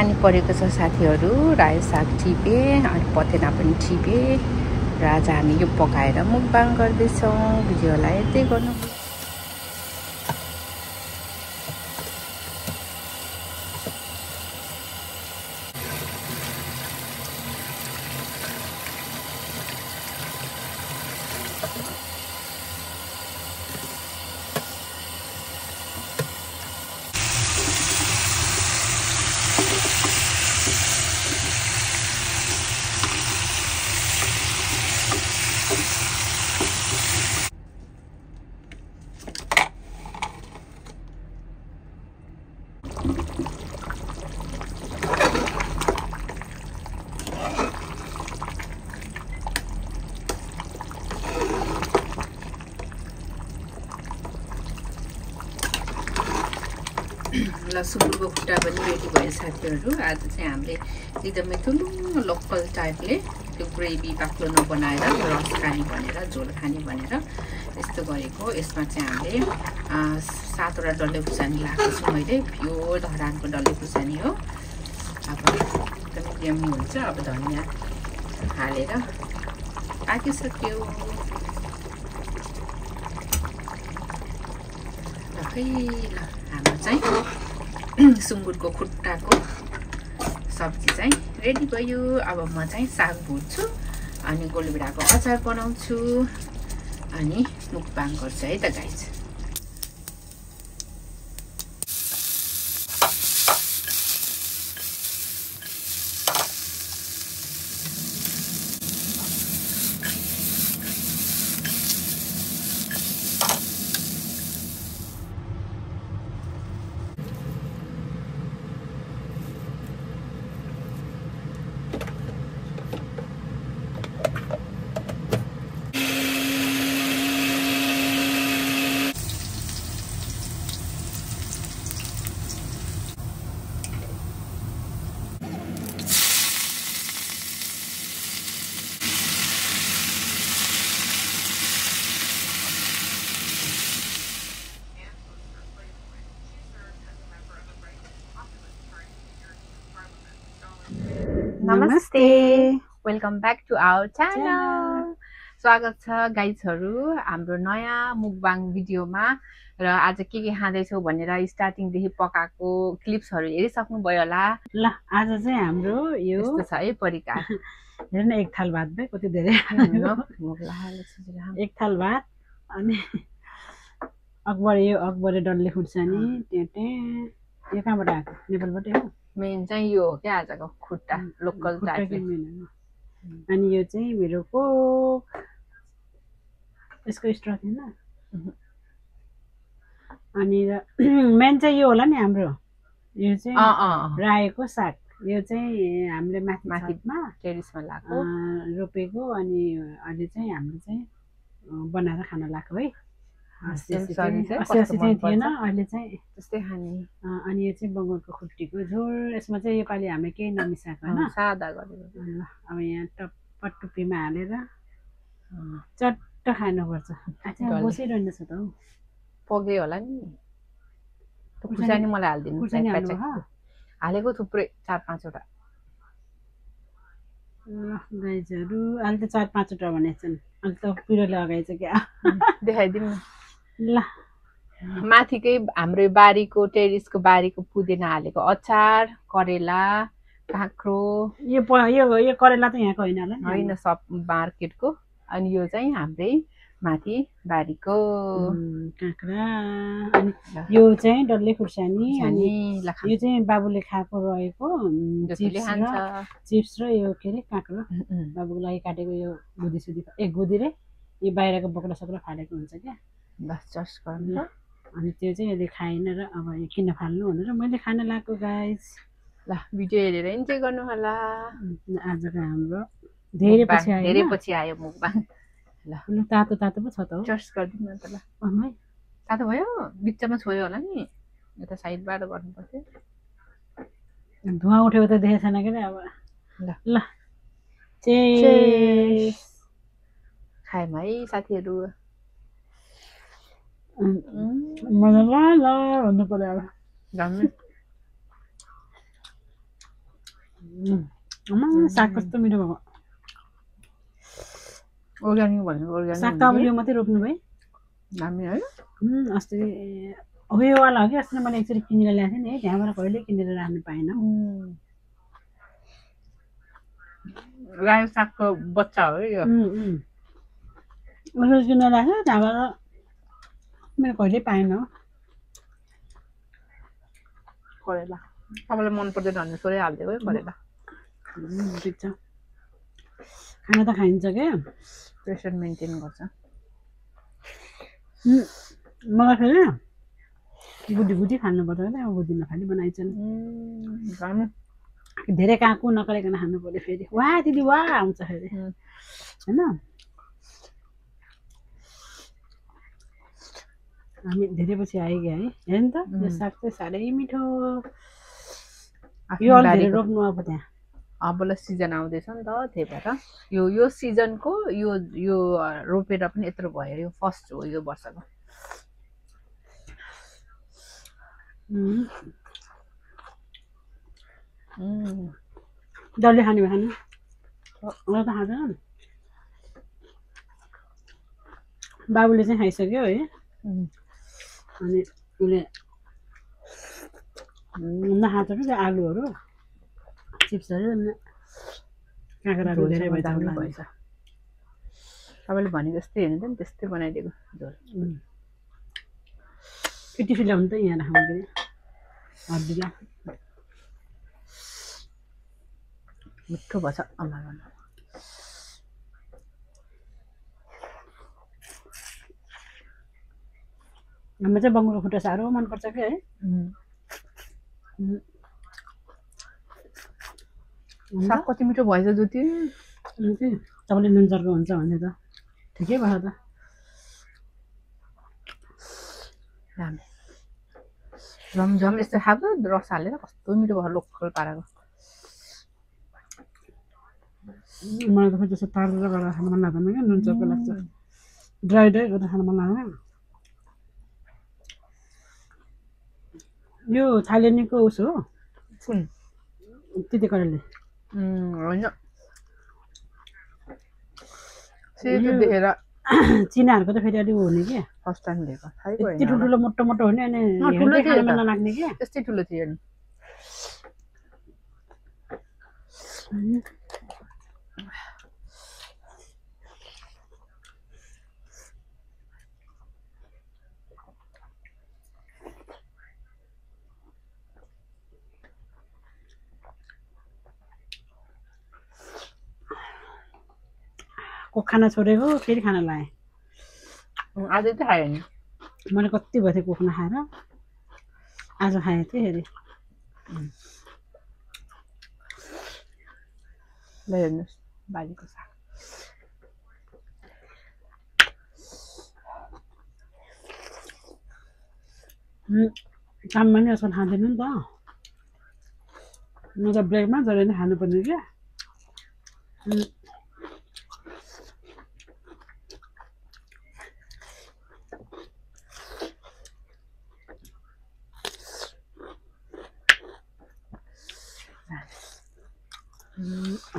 पानी परेको छ साथीहरू। रायो साग टिपे अनि पतेना पनि टिपे र आज हामी यो पकाएर मुकबाङ गर्दैछौँ। भिडियोलाई यतै गर्नु। ल सुँगुरको खुट्टा पनि रेडी भयो साथीहरू। आज चाहिँ हामीले एकदमै ठुलो लोकल टाइपले त्यो ग्रेभी बाक्लो नबनाएर रस खाने भनेर झोल खाने भनेर यस्तो गरेको। यसमा चाहिँ हामीले 7वटा डल्ले खुर्सानी लगाएको छु मैले। प्योर धरानको डल्ले खुर्सानी हो। अब एकदमै यम्मी हुन्छ। अब धनियाँ हालेर पाकिसक्यो। ल हाम्रो चाहिँ सुँगुरको खुट्टाको सब्जी चाहिँ रेडी भयो। अब म चाहिँ साग भुट्छु अनि गोलभेडाको अचार बनाउँछु अनि मुकबाङ गर्छु है त गाइज। नमस्ते, welcome back to our channel. स्वागत छ गाइजहरू हाम्रो नयाँ मुकबाङ भिडियोमा। र आज के खाँदैछौँ भनेर स्टार्टिङदेखि पकाएको क्लिप्सहरू हेरिसक्नुभयो होला। ल आज चाहिँ हाम्रो यो यस्तो छ है परिकार। हेर्न एक थाल भात भयो, कति धेरै एक थाल भात अनि अकबरे डल्ले खुर्सानी टेटे। यो कहाँबाट आएको? नेपालबाटै हो। मेन चाहिँ यो हो क्या आजको खुट्टा लोकल टाइपले। अनि यो चाहिँ मेरो को यसको स्ट्र थिएन। अनि मेन चाहिँ यो होला नि हाम्रो। यो चाहिँ रायोको साग। यो चाहिँ हामीले माथिमा टेरिसमा लगाएको रोपेको। अनि अहिले चाहिँ हामीले चाहिँ बनाएर खान लाग्यो है। अस्ति चाहिँ थिएन, अहिले चाहिँ त्यस्तै खाने। अनि यो चाहिँ बङ्गालको खुट्टीको झोल। यसमा चाहिँ योपालि हामीले केही नमिसाएको होइन, सादा गरेर। ल अब यहाँ पटुपीमा हालेर चट्ट खानुपर्छ। बसिरहनु छ त हौ। पग्यो होला नि। खुर्सानी मलाई हालिदिनु। हालेको थुप्रै 4-5वटा। ल गाइजहरू अहिले त 4-5वटा भनेको छन्। अहिले त पिरोले अगाएछ क्या। देखाइदिउँ न। ल माथिकै हाम्रो बारीको टेरिसको बारीको पुदिना हालेको अचार, करेला, काँक्रो। यो करेला त यहाँको होइन होला नि? होइन, सब मार्केटको। अनि यो चाहिँ हाम्रै माथि बारीको काँक्रा। अनि यो चाहिँ डल्ले खुर्सानी। अनि यो चाहिँ बाबुले खाएको रहेको चिप्स र यो के अरे काँक्रो। बाबुको लागि काटेको यो गुदी रे यो बाहिरको बोक्रा सक्रा फालेको हुन्छ क्या। बस जस्ट गर्नु। अनि त्यो चाहिँ अहिले खाएन र अब किन फाल्नु भनेर मैले खान लाग्यो गाइस। ल भिडियो हेरेर इन्जोय गर्नु होला। आजको हाम्रो धेरै पछि आयो मुकबाङ। ल तातो पो छ त हो। जस्ट गरिदिउँ न त। ल तातो भयो, बिचमा छोयो होला नि। यता साइडबाट गर्नु पर्थ्यो। धुवा उठेको त देखेको छैन के अब। ल खायौँ है साथीहरू। भन्नु पर्यो अब। साग कस्तो मिठो भएको अर्ग्यानिक भनेको अर्ग्यानिक साग त अब यो मात्रै रोप्नु भयो हामी है अस्ति उयोवाला हो कि अस्ति मैले एकचोटि किनेर ल्याएको थिएँ नि है त्यहाँबाट कहिले किनेर राख्नु पाएन रायो सागको बच्चा हो यो किनेर ल्याएको त्यहाँबाट मैले कहिले पाएन करेला तपाईँलाई मन पर्दैन भने सोरै हालिदिएको है करेला ठिक छ खाना त खाइन्छ क्या प्रेसर मेन्टेन गर्छ मलाई फेरि बुढी बुढी खानुपर्छ क्या बुढी नखाने बनाइछन् धेरै काँकु नकराइकन खानु पर्यो फेरि वाह दिदी वाह आउँछ फेरि होइन हामी धेरै पछि आइगयो है हेर नि त यो साग चाहिँ साह्रै मिठो यो अलि धेरै रोप्नु अब त्यहाँ अबलाई सिजन आउँदैछ नि त त्यही भएर यो सिजनको यो रोपेर पनि यत्रो भयो यो फर्स्ट हो यो वर्षको डल्ले खाने भयो खानु मलाई त खाँदैन बाबुले चाहिँ खाइसक्यो है अनि उसले नखाएको क्या आलुहरू चिप्सहरू काँक्राहरू धेरै भएछ तपाईँले भने जस्तै हेर्नु नि त्यस्तै बनाइदिएको झोल केटी फिल्म त यहाँ राख्नु हर्दिला मिठो भएछ आमा हाम्रो चाहिँ बङ्गुरको खुट्टा साह्रो मनपर्छ क्या है साग कति मिठो भएछ ज्योति तपाईँले नुन चर्को हुन्छ भने त ठिकै भयो त झमझम यस्तो खाएको रस हालेर कस्तो मिठो भयो लोकल पाराको मलाई त फेरि त्यसो तारेर गरेर खानु मन लाग्दैन क्या नुन चर्को लाग्छ ड्राई गरेर खानु मन लाग्दैन यो थाइल्यान्डको उस हो कुन तिते करेले होइन देखेर चिनाहरूको त फेरि अलिक हुने क्या फर्स्ट टाइम देखेको यति ठुल्ठुलो मोटो मोटो हुने अनि खान नलाग्ने क्या त्यस्तै ठुलो थियो नि कोक खाना छोडेको फेरि खाना लाएँ आज चाहिँ खायो नि मैले कति भयो थियो कोक नखाएर आज खाएँ थिएँ फेरि ल हेर्नुहोस् बारीको साग काममा नि आजकल खाँदैन नि त म त ब्रेकमा जहिले नै खानुपर्ने क्या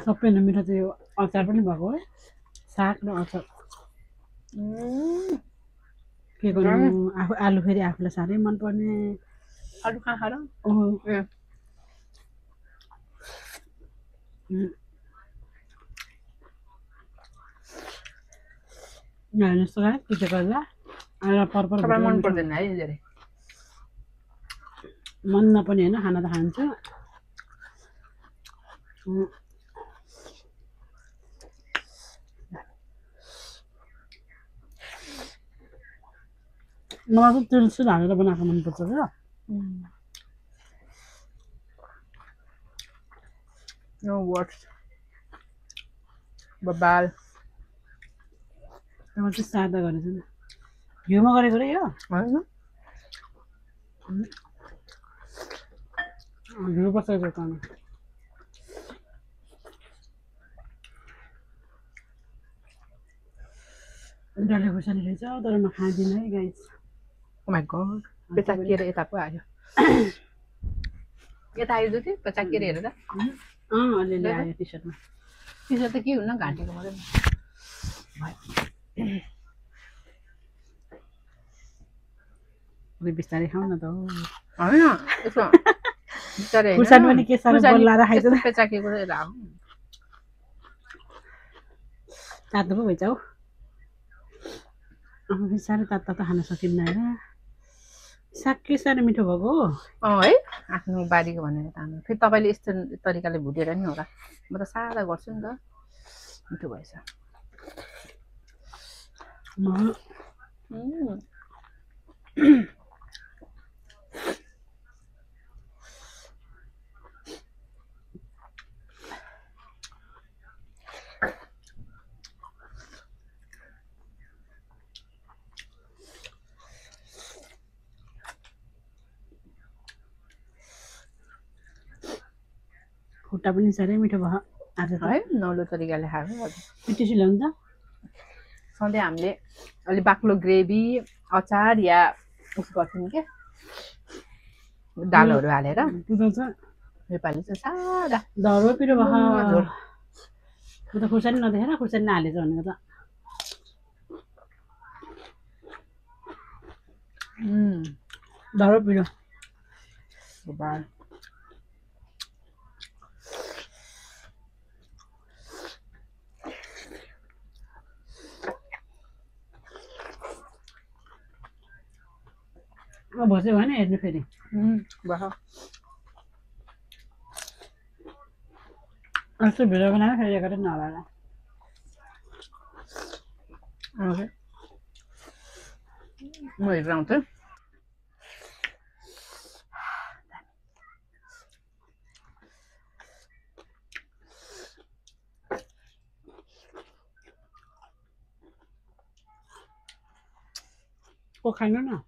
सबै मिठो चाहिँ यो अचार पनि भएको है साग र अचार के गर्नु आफू आलु फेरि आफूलाई साह्रै मनपर्ने आलु कहाँ खाएर हेर्नुहोस् त तिते करेला आएर पर्पर मन पर्दैन है धेरै मन नपर्ने होइन खाना त खान्छु मलाई चाहिँ तेल सिल हालेर बनाएको मनपर्छ क्या No words. बबाल म चाहिँ सादा गरेको छु घिउमा गरेको रे यो होइन घिउ बसेको त डल्ले खुर्सानी रहेछ तर म खाँदिनँ है गाइस ओ माई गड पेचाकिएर यता पो आयो यता आयो जति पेचाकिएर हेरेर अलिअलि आयो टी सर्टमा टी-सर्ट त के हुन्न घाँटीको मात्रै बिस्तारै खाऊ न त होइन यसो बिस्तारै खुर्सानी पनि के साह्रो बल्ला राखेको छ पेचाकेको राख तातो पो भइन्छ हौ साह्रै तातो तातो खान सकिन्न होइन साग के साह्रो मिठो भएको है आफ्नो बारीको भनेर तान्नु फेरि तपाईँले यस्तो तरिकाले भुटेर नि होला म त सादा गर्छु नि त मिठो भएछ खुट्टा पनि साह्रै मिठो भयो आज त है नौलो तरिकाले खाएको पिटिसी ल्याउनु त सधैँ हामीले अलि बाक्लो ग्रेभी अचार या उस गर्थ्यौँ क्या दालहरू हालेर नेपाली चाहिँ सादा धरो पिरो भयो म त खुर्सानी नदेखेर खुर्सानी नहालेछ भनेको त धरो पिरो बस्यो भने हेर्नु फेरि यस्तो भिडियो बनाएर फेरि गरेर नहोला म हेरेर आउँछु खानु न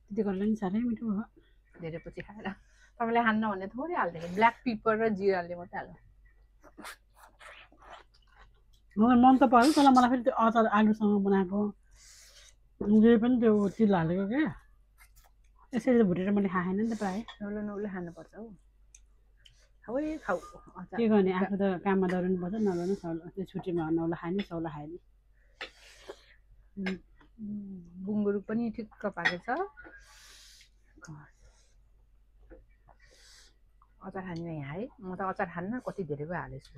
त्यति गर्दा नि साह्रै मिठो भयो धेरै पछि खाएर तपाईँले खान्न भने थोरै हालिदिएको ब्ल्याक पेपर र जिराले मात्रै हाल्नु मलाई मन त पर्यो तर मलाई फेरि त्यो अचार आलुसँग बनाएको जे पनि त्यो तिल हालेको क्या यसरी भुटेर मैले खाएन नि त प्रायः नौलो नौलो खानुपर्छ हौ खाऊ खाऊ के गर्ने आफू त काममा दौडिनु पर्छ नभए त्यो छुट्टीमा नौलो खाने सौला खाने बुङ्गुरु पनि ठिक्क पाकेको छ अचार खाने यहाँ है म त अचार खान्न कति धेरै पो हालेछु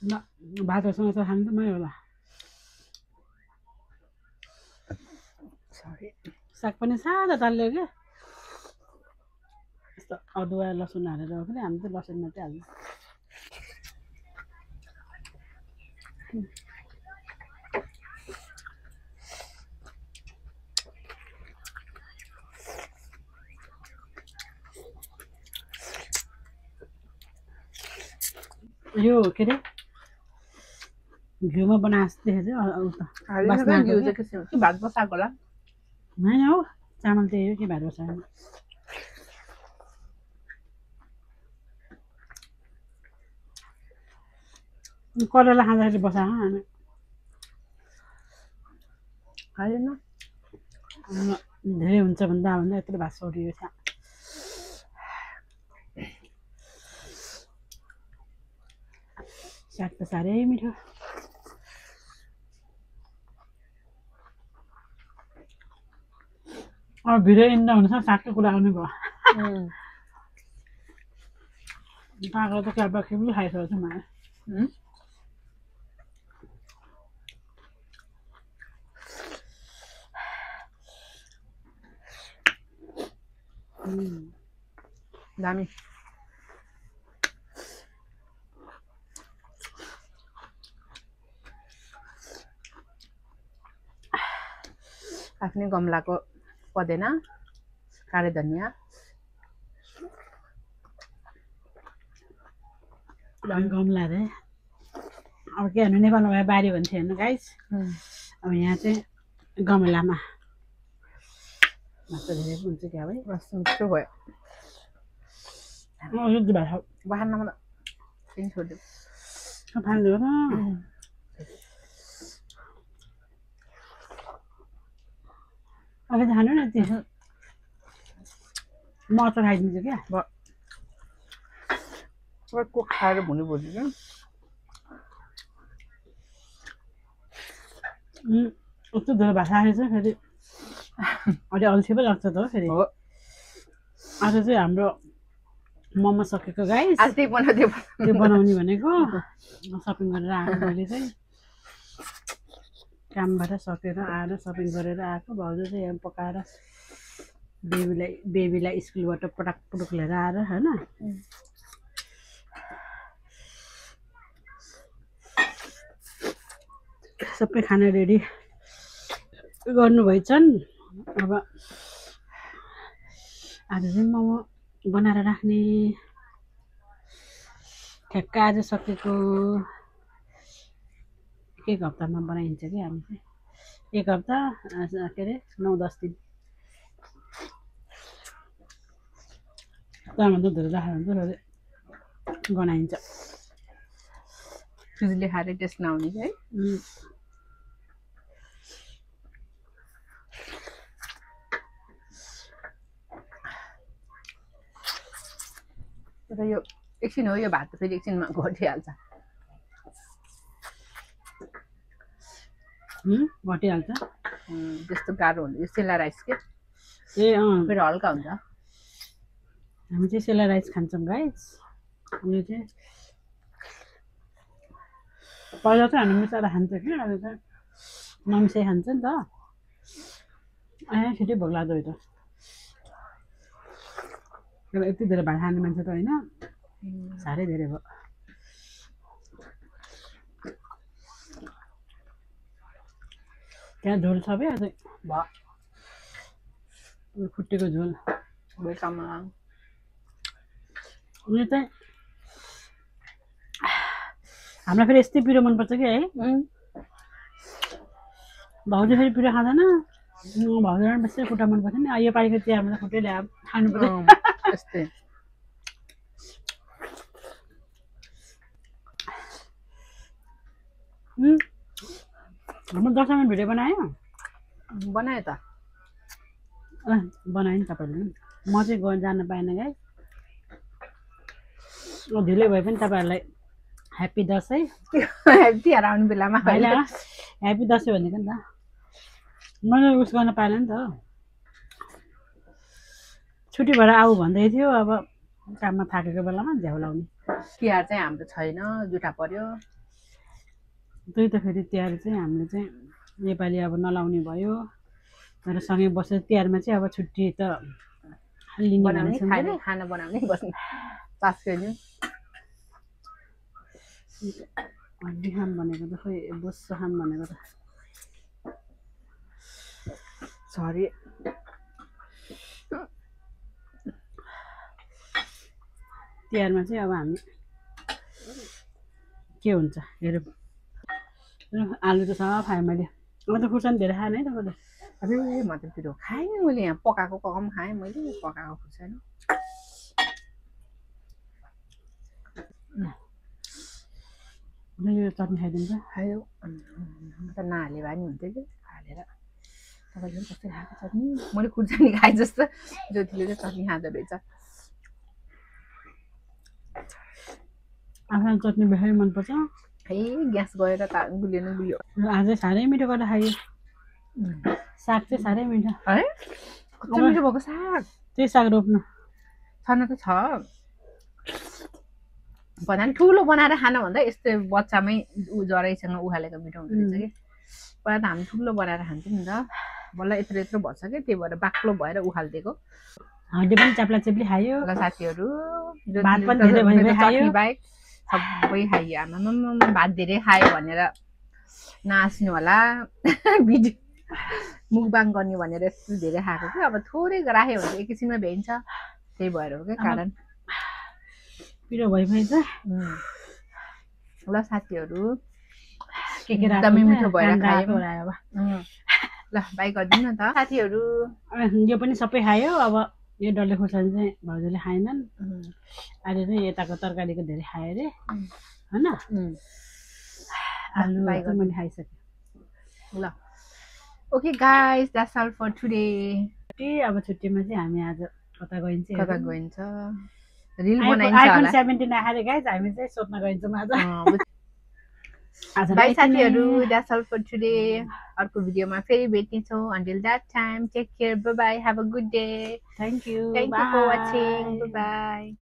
ल भातहरूसँग त खानु त मै होला साग पनि सादा ताल्यो क्या यस्तो अदुवा लसुन हालेर पनि हामी त लसुन मात्रै हाल्छौँ यो के अरे घिउमा बनाए जस्तो देखेको थियो भात बसाएको होला होइन हौ चामल त्यही हो कि भात बसाएन करेला खाँदाखेरि बसाएको हामी खाँदैन धेरै हुन्छ भन्दा यत्रो भात सोधियो छ साग त साह्रै मिठो अब भिडियो इन्ड हुन्छ सागको कुरा आउनु भयो काँक्रा त क्याबा खेप्नु खाइसकेको छु मैले दामी आफ्नै गमलाको पदेना काले धनियाँ गमला रे अब के भन्नु नेपालमा भए बारी भन्थ्यो हेर्नु गाइस अब यहाँ चाहिँ गमलामा मात्र धेरै हुन्छ क्या भाइ मिठो भयो बाख्रामा त छोडिदियो फाल्दियो न अझै खानु न त्यो म अचार खाइदिन्छु क्या को खाएर भुनी भुनी क्या यस्तो धेरै भाषा आएछ फेरि अलि अल्छी पो लाग्छ त हो फेरि आज चाहिँ हाम्रो मोमो सकेको गाइस आज त्यही बनाउँदै त्यो बनाउने भनेको सपिङ गरेर आएको मैले चाहिँ कामबाट सकेर आएर सपिङ गरेर आएको भाउजू चाहिँ यहाँ पकाएर बेबीलाई स्कुलबाट पटक पटक लिएर आएर होइन सबै खाना रेडी गर्नुभएछन् अब आज चाहिँ मोमो बनाएर राख्ने ठ्याक्क आज सकेको एक हप्तामा बनाइन्छ कि हामी चाहिँ एक हप्ता के अरे 9-10 दिन त्यहाँभन्दा धेरै राखेर हुन्छ फेरि बनाइन्छ सुजीले खाएर टेस्ट नआउने है तर यो एकछिन हो यो भात त फेरि एकछिनमा घटिहाल्छ घटिहाल्छ त्यस्तो गाह्रो हुन्छ यो सेला राइस के ए फेरि हल्का हुन्छ हामी चाहिँ सेला राइस खान्छौँ गाइस यो चाहिँ पहिला चाहिँ हामी मिसाएर खान्छौँ कि अहिले चाहिँ नमिसाइ खान्छ नि त छिटै भोक लाग्दो हो त यति धेरै भात खाने मान्छे त होइन साह्रै धेरै भयो त्यहाँ झोल सबै अझै भयो खुट्टेको झोल बेलुकामा उयो चाहिँ हामीलाई फेरि यस्तै पिरो मनपर्छ कि है भाउजू फेरि पिरो खाँदैन भाउजूलाई बेसी खुट्टा मनपर्छ नि यो पालिको चियामा त खुट्टै ल्याएर खानु पर्छ यस्तै हाम्रो दसैँमा भिडियो बनायो बनायो त बनायो नि तपाईँले म चाहिँ जान पाएन गाइस ढिलै भए पनि तपाईँहरूलाई ह्याप्पी दसैँ तिहार आउने बेलामा होइन ह्याप्पी दसैँ भनेको नि त मैले उस गर्न पाएन नि त छुट्टी भएर आऊ भन्दै थियो अब काममा थाकेको बेलामा झ्याउ लाउने तिहार चाहिँ हाम्रो छैन जुठा पर्यो त्यही त फेरि तिहार चाहिँ हामीले चाहिँ नेपाली अब नलाउने भयो तर सँगै बसेर तिहारमा चाहिँ अब छुट्टी त लिने बनाउने खाना बनाउने बस्ने पास गर्नु हड्डी खाम भनेको त खोइ बोसो खाम भनेको त सरी तिहारमा चाहिँ अब हामी के हुन्छ हेरौँ आलु त सब खाएँ मैले अब त खुर्सानी धेरै खाएन है तपाईँले अरे म त पिरो खाएँ नि मैले यहाँ पकाएको कम खाएँ मैले पकाएको खुर्सानी यो चटनी खाइदिन्छ खायो त नहाले भए नि हुन्थ्यो कि हालेर तपाईँले पनि कस्तो खाएको चटनी मैले खुर्सानी खाएँ जस्तो ज्योतिले चाहिँ चटनी खाँदो रहेछ आफूलाई चटनी बेसी मनपर्छ है ग्यास गएर त गुलियो न गुलियो अझै साह्रै मिठो गरेर खायो साग चाहिँ साह्रै मिठो है कस्तो मिठो भएको साग त्यही साग रोप्नु छन त छ भन्दा नि ठुलो बनाएर खान भन्दा यस्तो बच्चामै जराइसँग उखालेको मिठो हुँदो रहेछ कि पहिला त हामी ठुलो बनाएर खान्थ्यौँ नि त बल्ल यत्रो यत्रो भन्छ कि त्यही भएर बाक्लो भएर उखालिदिएको हड्डी पनि च्याप्ला चेप्ली खायो साथीहरू भात पनि धेरै भइदियो खायो बाहेक सबै खाइयो आमा भात धेरै खायो भनेर नाच्नु होला भिडियो मुखबाङ गर्ने भनेर यस्तो धेरै खाएको कि अब थोरै राख्यो भने एकैछिनमा भ्याइन्छ त्यही भएर हो क्या कारण पिरो भइ त ल साथीहरू के एकदमै मिठो भएर खायो ल बाई गरिदिनु न त साथीहरू यो पनि सबै खायो अब यो डल्ले खुर्सानी चाहिँ भाउजूले खाएनन् अहिले चाहिँ यताको तरकारीको धेरै खायो अरे होइन आलु मैले खाइसकेँ ल Okay guys, that's all for today. अब छुट्टीमा चाहिँ हामी आज कता गइन्छ कता गइन्छ रिल बनाइन्छ आइफोन होला 17 आएर गाइस हामी चाहिँ सोध्न गइन्छौँ आज बाई साथीहरू, that's all for today. अर्को भिडियोमा फेरि भेट्ने छौँ. Until that time, take care. Bye bye. Have a good day. Thank you. Thank you for watching. Bye bye.